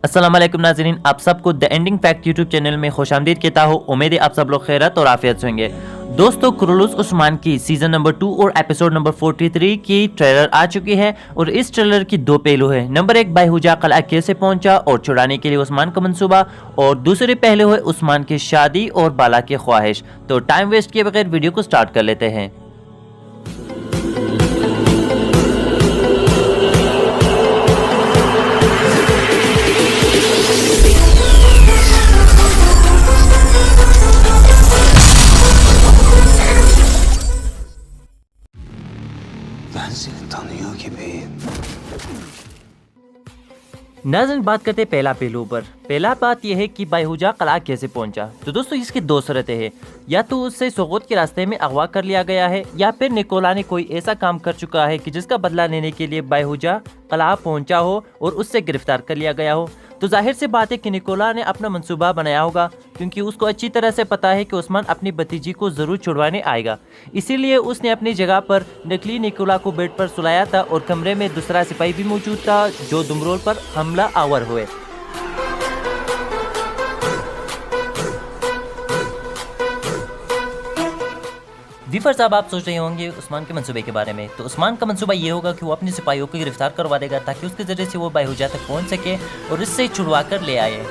अस्सलाम वालेकुम नाज़रीन, आप सबको the ending fact YouTube channel में खुशामदीद कहता हूँ। उम्मीद है आप सब लोग खैरत और आफियत से होंगे। दोस्तों, कुरुलुस उस्मान की सीजन नंबर 2 और एपिसोड नंबर 43 की ट्रेलर आ चुकी है और इस ट्रेलर की दो पहलू है। नंबर 1, बायहुजा कलआ कैसे पहुंचा और छुड़ाने के लिए उस्मान का मंसूबा, और दूसरे पहलू है उस्मान की शादी और बाला की ख्वाहिश। तो टाइम वेस्ट किए बगैर वीडियो को स्टार्ट कर लेते हैं। Ben seni tanıyor gibiyim. नाज़रीन, बात करते हैं पहला पहलू पर। पहला बात यह है कि बायहुजा कलआ कैसे पहुंचा। तो दोस्तों, इसकी दो सूरतें हैं। या तो उससे सोगोत के रास्ते में अगवा कर लिया गया है, या फिर निकोला ने कोई ऐसा काम कर चुका है कि जिसका बदला लेने के लिए बायहुजा कलआ पहुंचा हो और उससे गिरफ्तार कर लिया गया हो। तो जाहिर सी बात है कि निकोला ने अपना मंसूबा बनाया होगा, क्योंकि उसको अच्छी तरह से पता है कि उस्मान अपनी भतीजी को ज़रूर छुड़वाने आएगा। इसीलिए उसने अपनी जगह पर नकली निकोला को बेड पर सुलाया था और कमरे में दूसरा सिपाही भी मौजूद था जो दुमरोल पर हमला आवर हुए। वीफर साहब, आप सोच रहे होंगे उस्मान के मंसूबे के बारे में। तो उस्मान का मंसूबा ये होगा कि वो अपने सिपाहियों को गिरफ्तार करवा देगा ताकि उसके ज़रिए से वो बायहुजा तक पहुंच सके और इससे छुड़वा कर ले आए।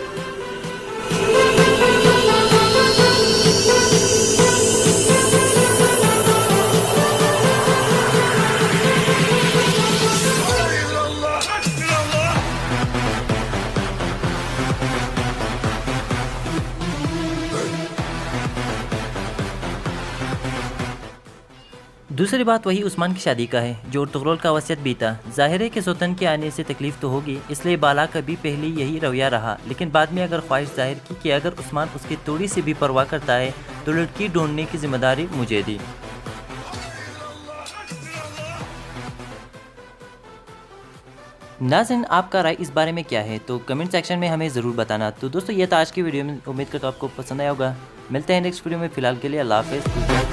दूसरी बात वही उस्मान की शादी का है, जो तुगरुल का वसीयत भी था। जाहिर है कि सुल्तान के आने से तकलीफ तो होगी, इसलिए बाला का भी पहले यही रवैया रहा, लेकिन बाद में अगर ख्वाहिश जाहिर की कि अगर उस्मान उसकी थोड़ी सी भी परवाह करता है तो लड़की ढूंढने की जिम्मेदारी मुझे दी। नाज़रीन, आपका राय इस बारे में क्या है तो कमेंट सेक्शन में हमें ज़रूर बताना। तो दोस्तों, ये था आज की वीडियो में। उम्मीद करता हूँ आपको पसंद आया होगा। मिलते हैं नेक्स्ट वीडियो में। फ़िलहाल के लिए अल्लाह हाफ़िज़।